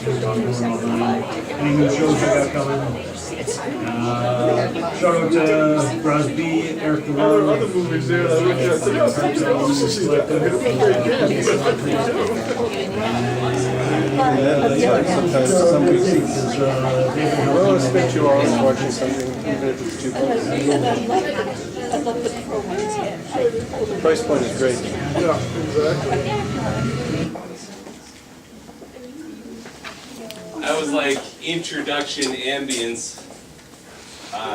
Any new shows you got coming? Shout out to Brosby, Eric the Other movies there that look at Sometimes some weeks well, spend 2 hours watching something, even if it's 2 bucks. The price point is great. Yeah, exactly. That was like introduction ambience,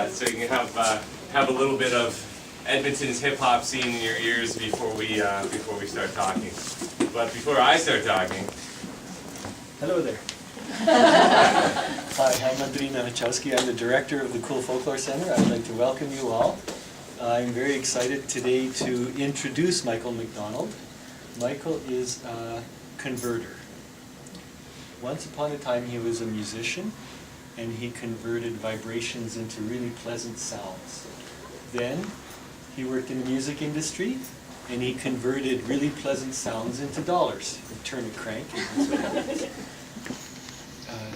so you can have a little bit of Edmonton's hip hop scene in your ears before we start talking. But before I start talking, hello there. Hi, I'm Andrei Novichowski. I'm the director of the Cool Folklore Center. I'd like to welcome you all. I'm very excited today to introduce Michael McDonald. Michael is a converter. Once upon a time he was a musician and he converted vibrations into really pleasant sounds. Then he worked in the music industry and he converted really pleasant sounds into dollars. He'd turn a crank and that's what happened.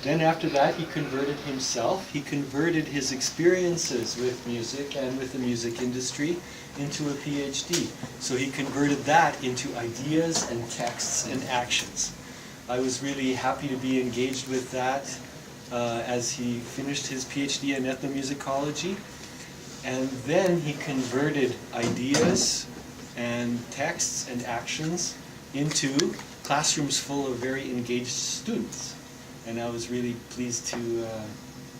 Then after that he converted himself. He converted his experiences with music and with the music industry into a PhD. So he converted that into ideas and texts and actions. I was really happy to be engaged with that as he finished his PhD in ethnomusicology. And then he converted ideas and texts and actions into classrooms full of very engaged students. And I was really pleased to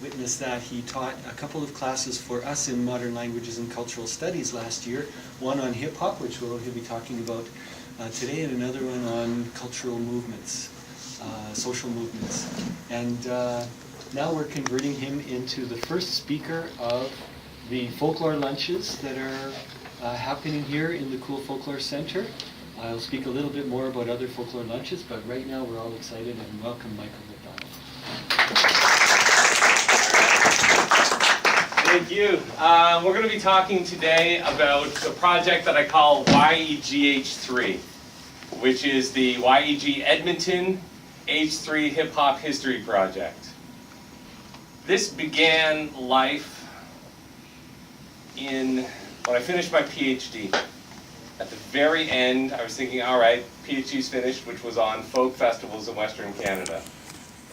witness that. He taught a couple of classes for us in Modern Languages and Cultural Studies last year, one on hip-hop, which he'll be talking about today, and another one on cultural movements, social movements. And now we're converting him into the first speaker of the folklore lunches that are happening here in the Cool Folklore Center. I'll speak a little bit more about other folklore lunches, but right now we're all excited and welcome Michael McDonald. thank you. We're going to be talking today about a project that I call YEG H3, which is the YEG Edmonton H3 Hip Hop History Project. This began life when I finished my PhD. At the very end, I was thinking, all right, PhD's finished, which was on folk festivals in Western Canada,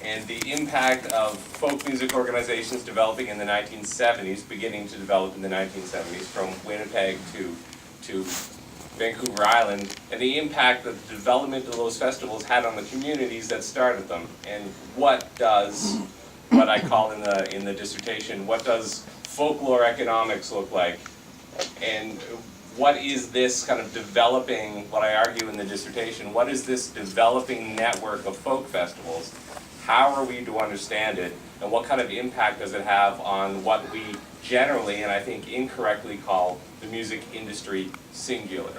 and the impact of folk music organizations developing in the 1970s, beginning to develop in the 1970s, from Winnipeg to Vancouver Island, and the impact that the development of those festivals had on the communities that started them, and what does, what I call in the dissertation, what does folklore economics look like, and what is this kind of developing, what I argue in the dissertation, what is this developing network of folk festivals? How are we to understand it? And what kind of impact does it have on what we generally, and I think incorrectly, call the music industry singular?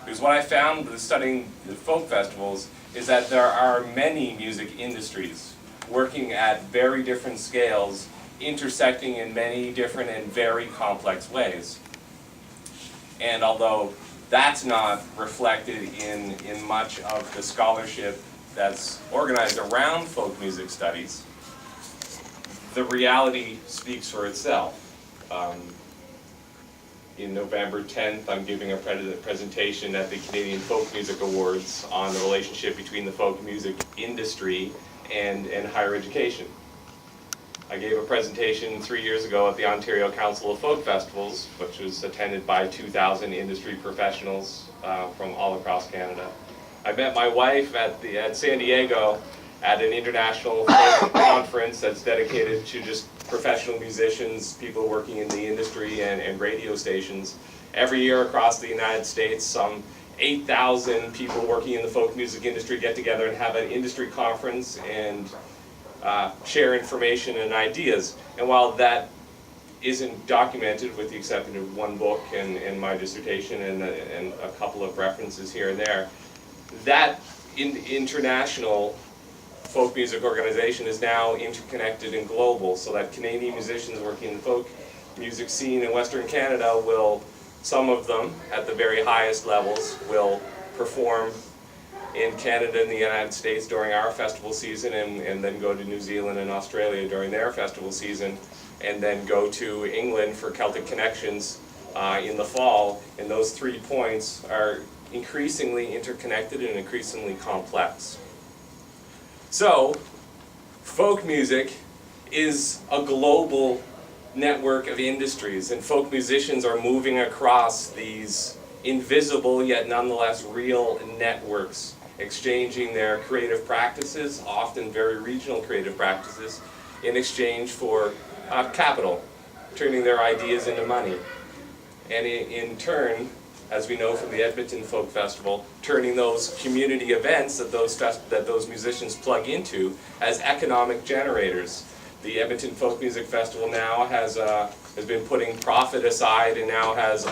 Because what I found with studying the folk festivals is that there are many music industries working at very different scales, intersecting in many different and very complex ways. And although that's not reflected in much of the scholarship that's organized around folk music studies, the reality speaks for itself. In November 10th, I'm giving a presentation at the Canadian Folk Music Awards on the relationship between the folk music industry and higher education. I gave a presentation 3 years ago at the Ontario Council of Folk Festivals, which was attended by 2,000 industry professionals from all across Canada. I met my wife at San Diego at an international folk conference that's dedicated to just professional musicians, people working in the industry and radio stations. Every year across the United States, some 8,000 people working in the folk music industry get together and have an industry conference and share information and ideas. And while that isn't documented, with the exception of one book and my dissertation and a couple of references here and there, that international folk music organization is now interconnected and global, so that Canadian musicians working in the folk music scene in Western Canada will, some of them at the very highest levels, will perform in Canada and the United States during our festival season, and then go to New Zealand and Australia during their festival season, and then go to England for Celtic Connections in the fall. And those 3 points are increasingly interconnected and increasingly complex. So, folk music is a global network of industries, and folk musicians are moving across these invisible yet nonetheless real networks, exchanging their creative practices, often very regional creative practices, in exchange for capital, turning their ideas into money. And in turn, as we know from the Edmonton Folk Festival, turning those community events that those musicians plug into as economic generators. The Edmonton Folk Music Festival now has been putting profit aside and now has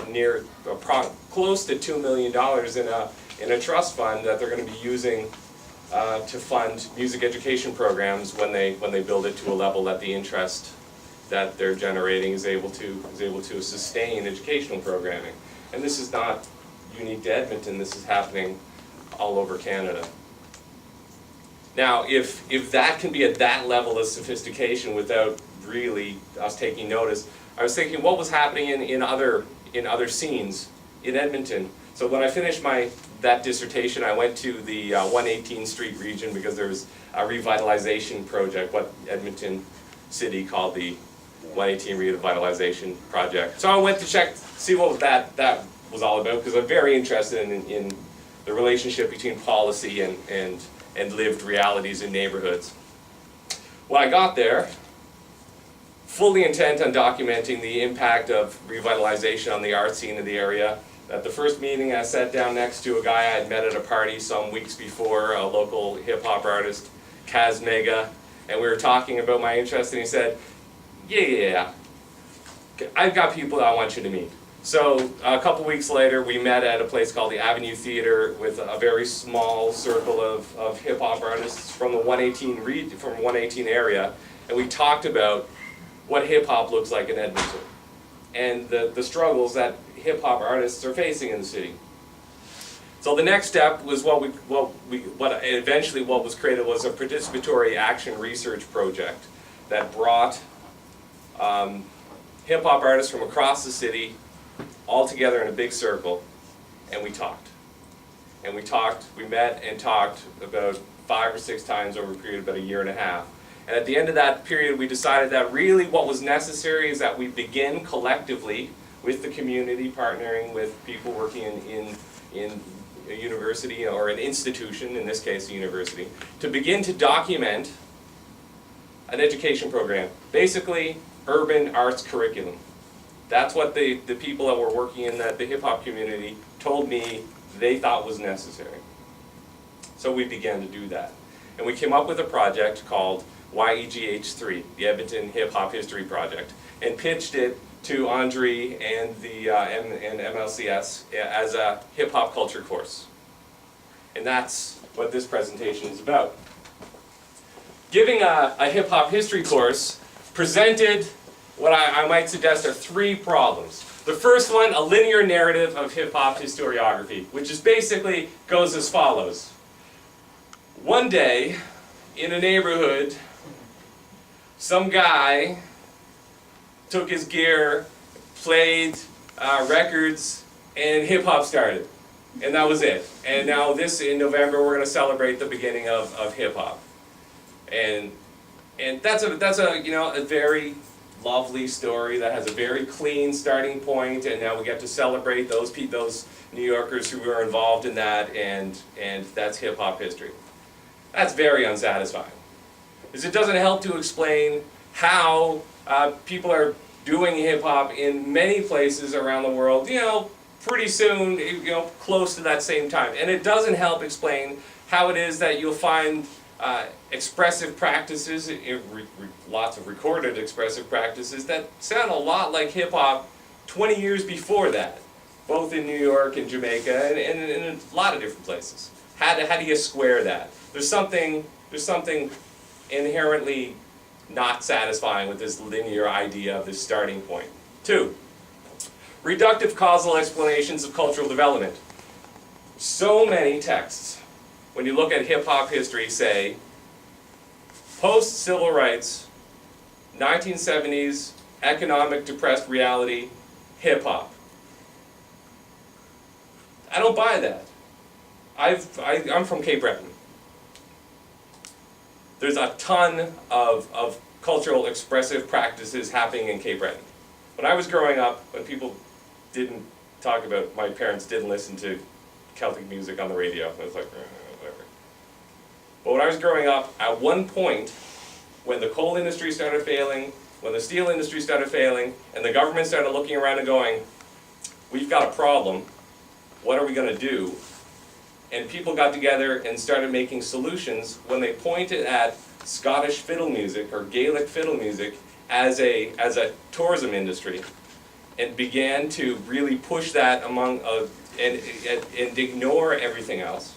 close to $2 million in a trust fund that they're going to be using to fund music education programs when they build it to a level that the interest that they're generating is able to sustain educational programming. And this is not unique to Edmonton, this is happening all over Canada. Now, if that can be at that level of sophistication without really us taking notice, I was thinking what was happening in other scenes in Edmonton. So when I finished that dissertation, I went to the 118th Street region because there was a revitalization project, what Edmonton City called the 118 Revitalization Project. So I went to see what that was all about, because I'm very interested in the relationship between policy and lived realities in neighborhoods. When I got there, fully intent on documenting the impact of revitalization on the art scene of the area, at the first meeting I sat down next to a guy I had met at a party some weeks before, a local hip-hop artist, Kaz Mega, and we were talking about my interest, and he said, yeah, I've got people that I want you to meet. So a couple weeks later, we met at a place called the Avenue Theater with a very small circle of hip-hop artists from the 118 area, and we talked about what hip-hop looks like in Edmonton and the struggles that hip-hop artists are facing in the city. So the next step was what eventually was created was a participatory action research project that brought hip-hop artists from across the city all together in a big circle, and we talked. And we met and talked about 5 or 6 times over a period of about a year and a half. And at the end of that period, we decided that really what was necessary is that we begin collectively with the community, partnering with people working in a university or an institution, in this case a university, to begin to document an education program, basically urban arts curriculum. That's what the people that were working in the hip-hop community told me they thought was necessary. So we began to do that. And we came up with a project called YEG H3, the Edmonton Hip Hop History Project, and pitched it to Andre and the and MLCS as a hip hop culture course. And that's what this presentation is about. Giving a hip hop history course presented what I might suggest are 3 problems. The first one, a linear narrative of hip hop historiography, which is basically goes as follows. One day, in a neighborhood, some guy took his gear, played records, and hip-hop started. And that was it. And now in November, we're going to celebrate the beginning of hip-hop. And that's a very lovely story that has a very clean starting point, and now we get to celebrate those New Yorkers who were involved in that, and that's hip-hop history. That's very unsatisfying. Because it doesn't help to explain how people are doing hip-hop in many places around the world, pretty soon, close to that same time. And it doesn't help explain how it is that you'll find expressive practices, lots of recorded expressive practices that sound a lot like hip-hop 20 years before that, both in New York and Jamaica and in a lot of different places. How do you square that? There's something inherently not satisfying with this linear idea of this starting point. 2, reductive causal explanations of cultural development. So many texts when you look at hip-hop history, say, post-civil rights, 1970s, economic depressed reality, hip-hop. I don't buy that. I'm from Cape Breton. There's a ton of cultural expressive practices happening in Cape Breton. When I was growing up, when people didn't talk about, my parents didn't listen to Celtic music on the radio. I was like, whatever. But when I was growing up, at one point, when the coal industry started failing, when the steel industry started failing, and the government started looking around and going, we've got a problem, what are we going to do? And people got together and started making solutions when they pointed at Scottish fiddle music or Gaelic fiddle music as a tourism industry, and began to really push that among and ignore everything else,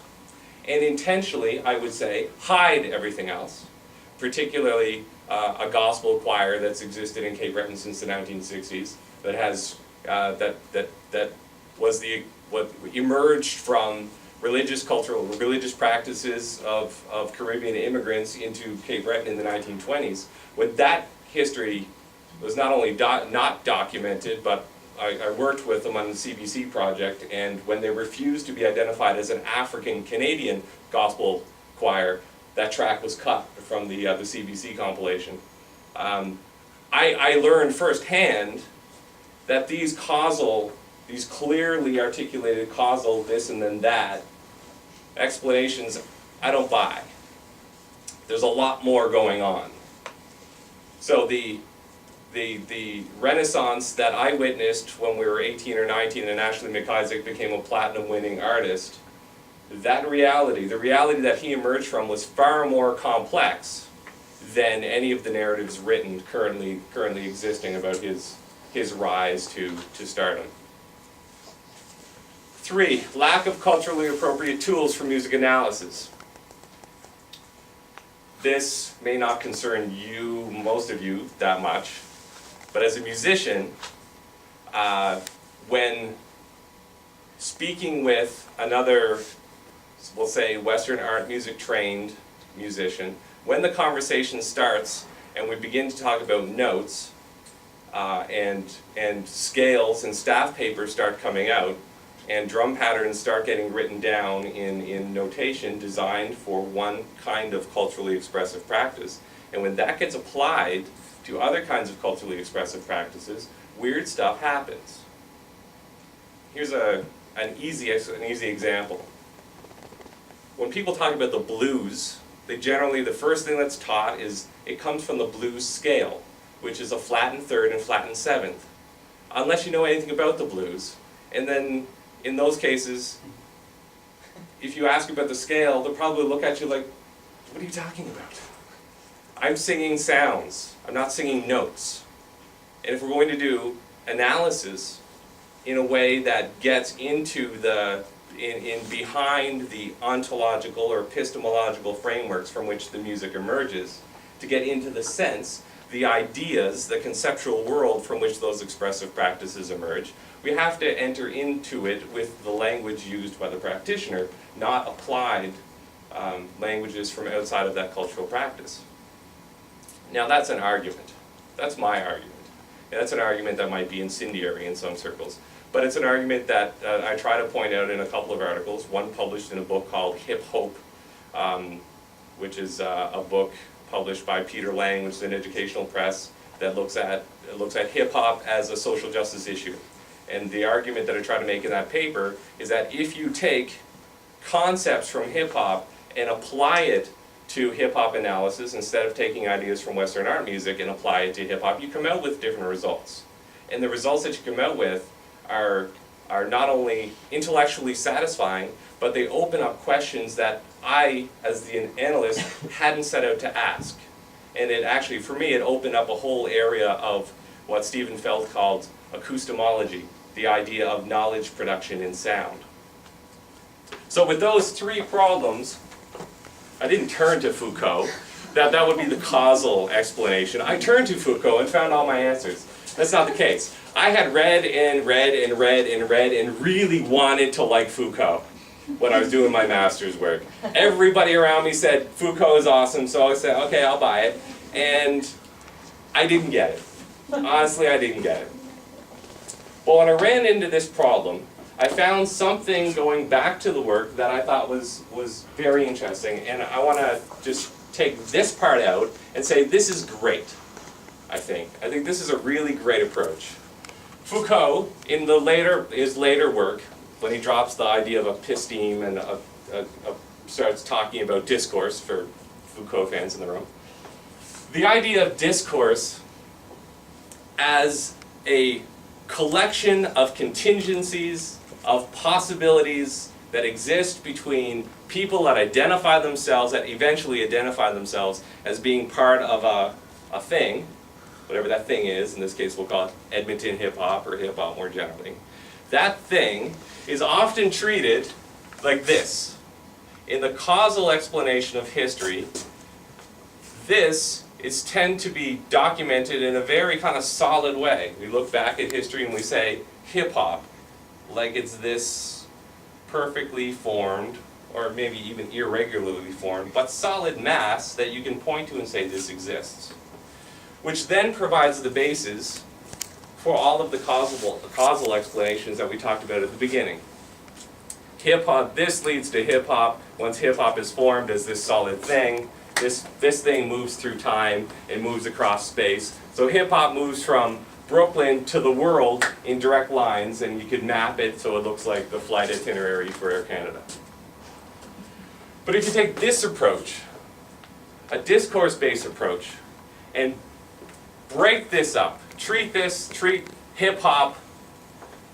and intentionally, I would say, hide everything else, particularly a gospel choir that's existed in Cape Breton since the 1960s that has that was what emerged from religious practices of Caribbean immigrants into Cape Breton in the 1920s. When that history was not only not documented, but I worked with them on the CBC project, and when they refused to be identified as an African-Canadian gospel choir, that track was cut from the CBC compilation. I learned firsthand that these clearly articulated causal this and then that explanations, I don't buy. There's a lot more going on. So the renaissance that I witnessed when we were 18 or 19 and Ashley McIsaac became a platinum-winning artist, that reality, the reality that he emerged from, was far more complex than any of the narratives written currently existing about his rise to stardom. 3, lack of culturally appropriate tools for music analysis. This may not concern you, most of you, that much, but as a musician, when speaking with another, we'll say, Western art music trained musician, when the conversation starts and we begin to talk about notes and scales and staff papers start coming out, and drum patterns start getting written down in notation designed for one kind of culturally expressive practice. And when that gets applied to other kinds of culturally expressive practices, weird stuff happens. Here's an easy example. When people talk about the blues, they generally, the first thing that's taught is it comes from the blues scale, which is a flattened third and flattened seventh, unless you know anything about the blues. And then in those cases, if you ask about the scale, they'll probably look at you like, what are you talking about? I'm singing sounds, I'm not singing notes. And if we're going to do analysis in a way that gets into behind the ontological or epistemological frameworks from which the music emerges, to get into the sense, the ideas, the conceptual world from which those expressive practices emerge, we have to enter into it with the language used by the practitioner, not applied languages from outside of that cultural practice. Now that's an argument. That's my argument. And that's an argument that might be incendiary in some circles. But it's an argument that I try to point out in a couple of articles, one published in a book called Hip Hope, which is a book published by Peter Lang, which is an educational press that looks at hip-hop as a social justice issue. And the argument that I try to make in that paper is that if you take concepts from hip-hop and apply it to hip-hop analysis, instead of taking ideas from Western art music and apply it to hip-hop, you come out with different results. And the results that you come out with are not only intellectually satisfying, but they open up questions that I, as the analyst, hadn't set out to ask. And it actually, for me, it opened up a whole area of what Stephen Feld called acoustomology, the idea of knowledge production in sound. So with those 3 problems, I didn't turn to Foucault. That would be the causal explanation. I turned to Foucault and found all my answers. That's not the case. I had read and read and read and read and really wanted to like Foucault. when I was doing my master's work. Everybody around me said Foucault is awesome, so I said, okay, I'll buy it. And I didn't get it. Honestly, I didn't get it. But when I ran into this problem, I found something going back to the work that I thought was very interesting, and I want to just take this part out and say this is great, I think. I think this is a really great approach. Foucault, in his later work, when he drops the idea of episteme and starts talking about discourse, for Foucault fans in the room, the idea of discourse as a collection of contingencies, of possibilities that exist between people that identify themselves, that eventually identify themselves as being part of a thing, whatever that thing is. In this case, we'll call it Edmonton hip-hop or hip-hop more generally. That thing is often treated like this. In the causal explanation of history, this tend to be documented in a very kind of solid way. We look back at history and we say hip-hop, like it's this perfectly formed, or maybe even irregularly formed, but solid mass that you can point to and say this exists. Which then provides the basis for all of the causal explanations that we talked about at the beginning. Hip-hop, this leads to hip-hop. Once hip-hop is formed as this solid thing, this thing moves through time and moves across space. So hip-hop moves from Brooklyn to the world in direct lines, and you could map it so it looks like the flight itinerary for Air Canada. But if you take this approach, a discourse-based approach, and break this up, treat hip-hop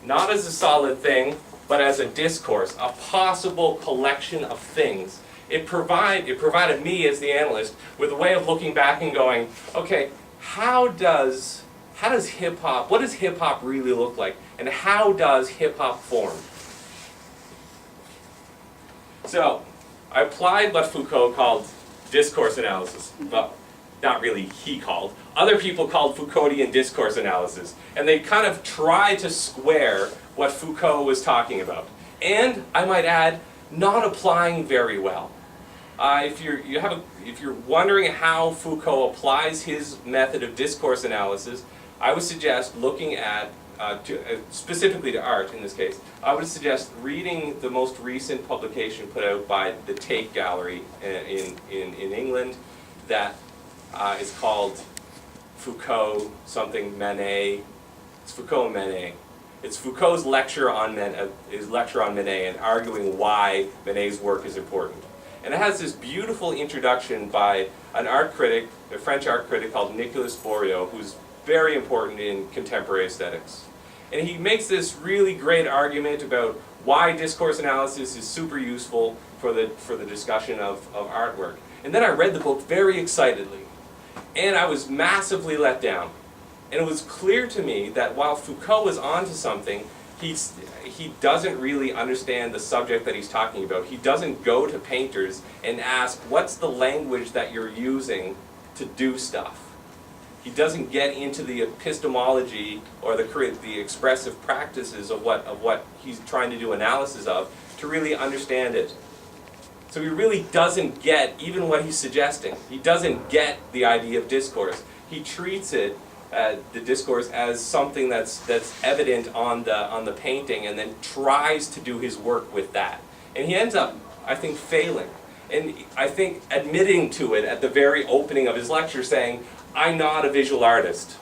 not as a solid thing, but as a discourse, a possible collection of things. It provided me as the analyst with a way of looking back and going, okay, what does hip-hop really look like? And how does hip-hop form? So, I applied what Foucault called discourse analysis. Well, not really he called. Other people called Foucauldian discourse analysis. And they kind of tried to square what Foucault was talking about. And, I might add, not applying very well. If you're wondering how Foucault applies his method of discourse analysis, I would suggest looking at, specifically to art in this case, I would suggest reading the most recent publication put out by the Tate Gallery in England that is called Foucault something Manet. It's Foucault and Manet. It's Foucault's lecture on Manet and arguing why Manet's work is important. And it has this beautiful introduction by an art critic, a French art critic called Nicolas Bourriaud, who's very important in contemporary aesthetics. And he makes this really great argument about why discourse analysis is super useful for the discussion of artwork. And then I read the book very excitedly. And I was massively let down. And it was clear to me that while Foucault was onto something, he doesn't really understand the subject that he's talking about. He doesn't go to painters and ask, what's the language that you're using to do stuff? He doesn't get into the epistemology or the expressive practices of what he's trying to do analysis of to really understand it. So he really doesn't get even what he's suggesting. He doesn't get the idea of discourse. He treats it, the discourse, as something that's evident on the painting, and then tries to do his work with that. And he ends up, I think, failing. And I think admitting to it at the very opening of his lecture, saying, I'm not a visual artist.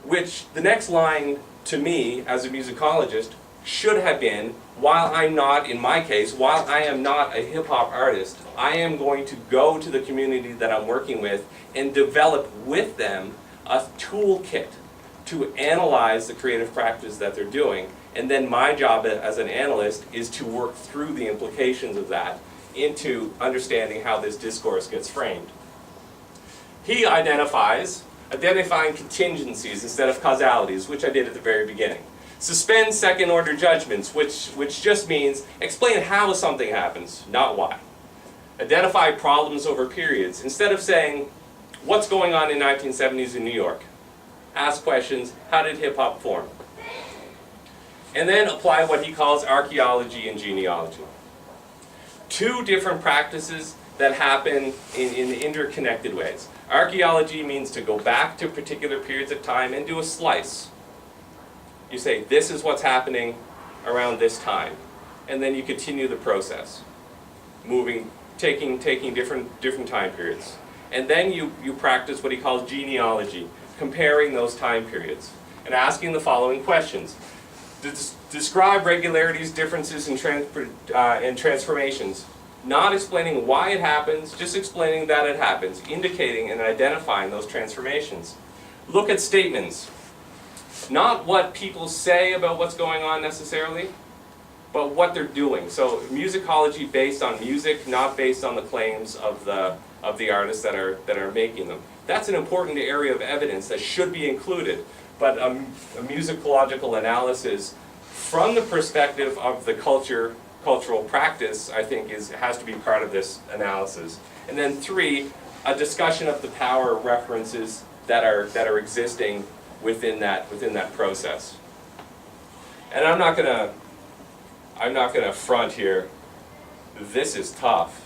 Which, the next line to me, as a musicologist, should have been, while I'm not, in my case, while I am not a hip-hop artist, I am going to go to the community that I'm working with and develop with them a toolkit to analyze the creative practice that they're doing. And then my job as an analyst is to work through the implications of that into understanding how this discourse gets framed. He identifying contingencies instead of causalities, which I did at the very beginning. Suspend second-order judgments, which just means explain how something happens, not why. Identify problems over periods. Instead of saying, what's going on in 1970s in New York? Ask questions, how did hip-hop form? And then apply what he calls archaeology and genealogy. Two different practices that happen in interconnected ways. Archaeology means to go back to particular periods of time and do a slice. You say, this is what's happening around this time. And then you continue the process, taking different time periods. And then you practice what he calls genealogy, comparing those time periods, and asking the following questions. Describe regularities, differences, and transformations. Not explaining why it happens, just explaining that it happens, indicating and identifying those transformations. Look at statements. Not what people say about what's going on necessarily, but what they're doing. So musicology based on music, not based on the claims of the artists that are making them. That's an important area of evidence that should be included. But a musicological analysis from the perspective of the cultural practice, I think, has to be part of this analysis. And then 3, a discussion of the power references that are existing within that process. And I'm not gonna front here. This is tough,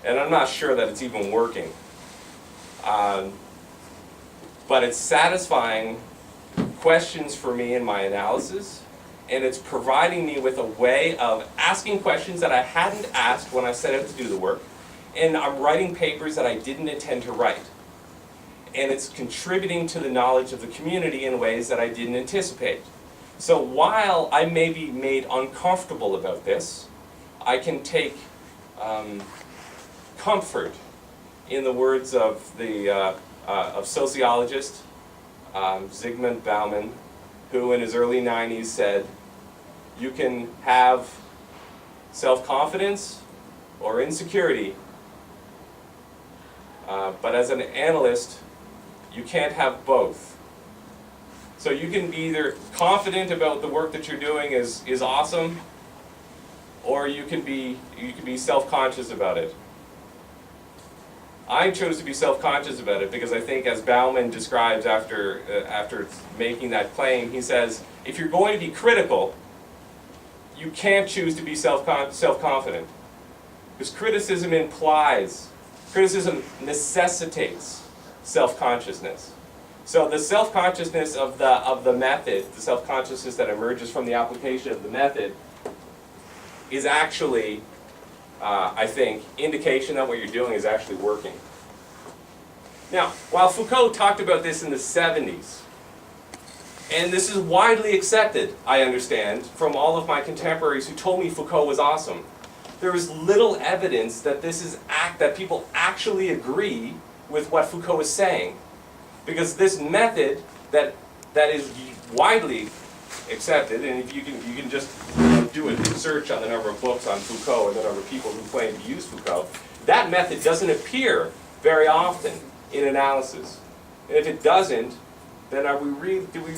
and I'm not sure that it's even working. But it's satisfying questions for me in my analysis, and it's providing me with a way of asking questions that I hadn't asked when I set out to do the work, and I'm writing papers that I didn't intend to write. And it's contributing to the knowledge of the community in ways that I didn't anticipate. So while I may be made uncomfortable about this, I can take comfort in the words of the sociologist Zygmunt Bauman, who in his early 90s said, you can have self-confidence or insecurity, but as an analyst, you can't have both. So you can be either confident about the work that you're doing is awesome, or you can be self-conscious about it. I chose to be self-conscious about it because I think, as Bauman describes after making that claim, he says, if you're going to be critical, you can't choose to be self-confident. Because criticism necessitates self-consciousness. So the self-consciousness of the method, the self-consciousness that emerges from the application of the method, is actually, I think, indication that what you're doing is actually working. Now, while Foucault talked about this in the 70s, and this is widely accepted, I understand, from all of my contemporaries who told me Foucault was awesome, there is little evidence that that people actually agree with what Foucault is saying. Because this method that is widely accepted, and if you can just do a search on the number of books on Foucault and the number of people who claim to use Foucault, that method doesn't appear very often in analysis. And if it doesn't, then do we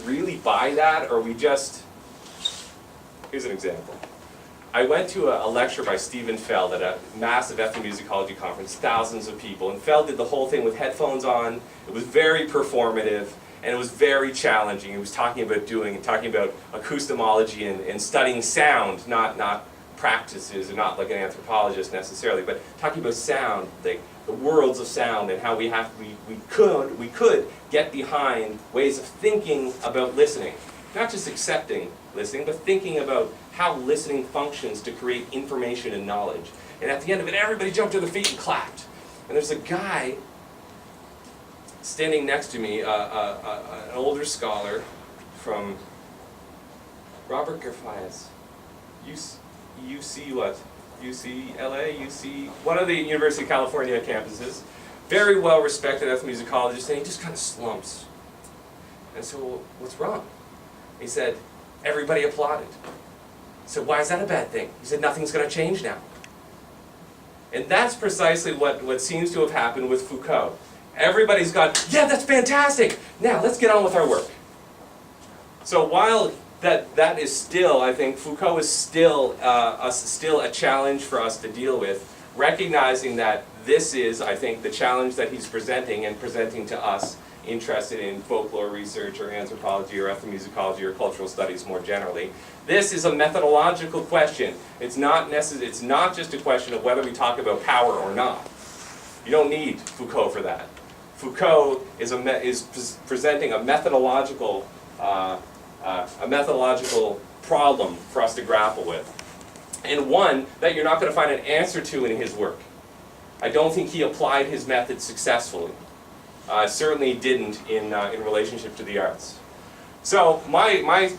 really buy that, or are we just... Here's an example. I went to a lecture by Stephen Feld at a massive ethnomusicology conference, thousands of people, and Feld did the whole thing with headphones on. It was very performative, and it was very challenging. He was talking about acoustomology and studying sound, not practices, and not like an anthropologist necessarily, but talking about sound, the worlds of sound, and how we could get behind ways of thinking about listening. Not just accepting listening, but thinking about how listening functions to create information and knowledge. And at the end of it, everybody jumped to their feet and clapped. And there's a guy standing next to me, an older scholar from Robert Garfias, UC what? UCLA, UC, one of the University of California campuses. Very well respected ethnomusicologist, and he just kind of slumps. And so, what's wrong? He said, everybody applauded. So why is that a bad thing? He said, nothing's going to change now. And that's precisely what seems to have happened with Foucault. Everybody's gone, yeah, that's fantastic. Now let's get on with our work. So while that is still, I think Foucault is still a challenge for us to deal with, recognizing that this is, I think, the challenge that he's presenting and presenting to us interested in folklore research or anthropology or ethnomusicology or cultural studies more generally. This is a methodological question. It's not just a question of whether we talk about power or not. You don't need Foucault for that. Foucault is presenting a methodological problem for us to grapple with, and one that you're not going to find an answer to in his work. I don't think he applied his method successfully. Certainly didn't in relationship to the arts. So my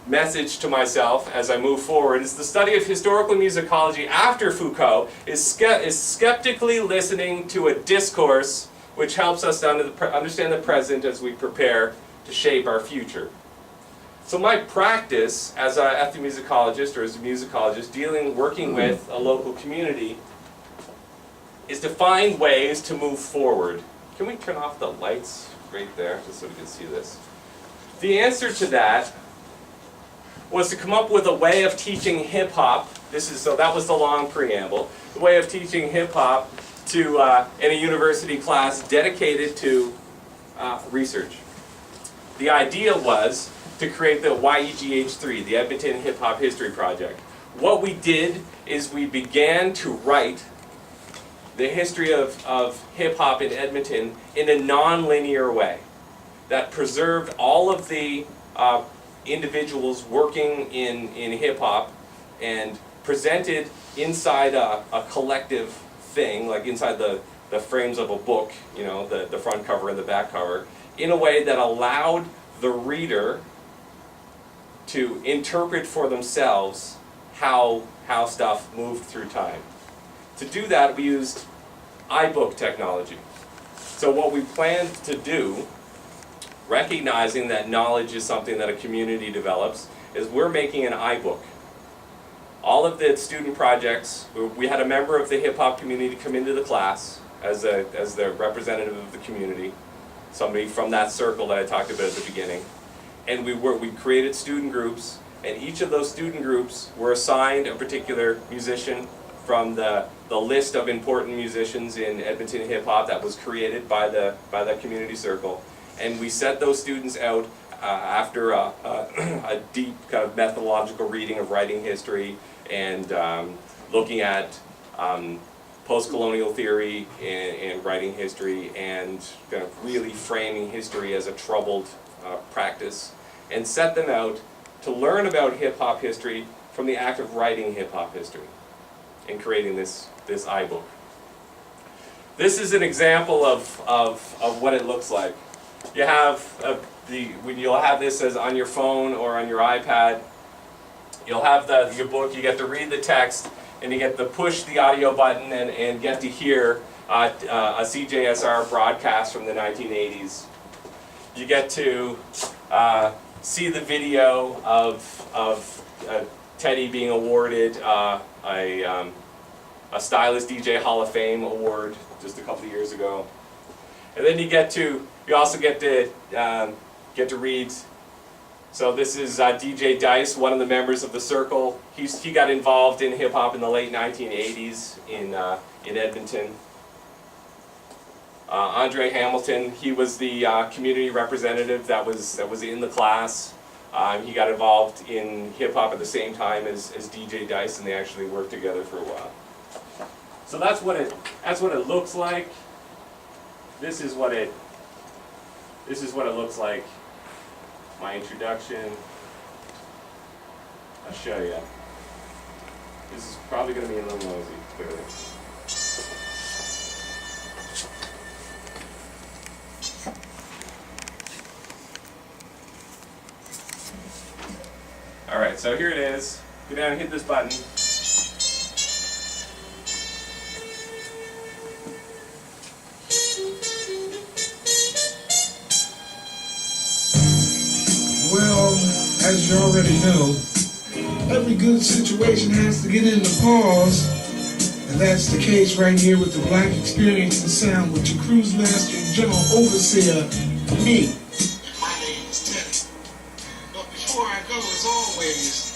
message to myself as I move forward is the study of historical musicology after Foucault is skeptically listening to a discourse which helps us to understand the present as we prepare to shape our future. So my practice as an ethnomusicologist or as a musicologist working with a local community is to find ways to move forward. Can we turn off the lights right there just so we can see this? The answer to that was to come up with a way of teaching hip-hop. So that was the long preamble. The way of teaching hip-hop to in a university class dedicated to research. The idea was to create the YEG H3, the Edmonton Hip Hop History Project. What we did is we began to write the history of hip hop in Edmonton in a non-linear way that preserved all of the individuals working in hip hop and presented inside a collective thing, like inside the frames of a book, you know, the front cover and the back cover, in a way that allowed the reader to interpret for themselves how stuff moved through time. To do that, we used iBook technology. So what we planned to do, recognizing that knowledge is something that a community develops, is we're making an iBook. All of the student projects, we had a member of the hip-hop community come into the class as the representative of the community, somebody from that circle that I talked about at the beginning. And we created student groups, and each of those student groups were assigned a particular musician from the list of important musicians in Edmonton hip-hop that was created by the community circle. And we set those students out after a deep kind of methodological reading of writing history and looking at post-colonial theory and writing history and kind of really framing history as a troubled practice, and set them out to learn about hip-hop history from the act of writing hip-hop history and creating this iBook. This is an example of what it looks like. You have you'll have this as on your phone or on your iPad. You'll have your book. You get to read the text, and you get to push the audio button and get to hear a CJSR broadcast from the 1980s. You get to see the video of Teddy being awarded a Stylist DJ Hall of Fame award just a couple of years ago. And then you also get to read. So this is DJ Dice, one of the members of the Circle. He got involved in hip hop in the late 1980s in Edmonton. Andre Hamilton, he was the community representative that was in the class. He got involved in hip hop at the same time as DJ Dice, and they actually worked together for a while. So that's what it looks like. This is what it looks like. My introduction. I'll show you. This is probably going to be a little noisy, clearly. All right, so here it is. Go down and hit this button. Well, as you already know, every good situation has to get into pause, and that's the case right here with the Black Experience and Sound with your cruise master and general overseer, me. My name is Teddy. But before I go, as always,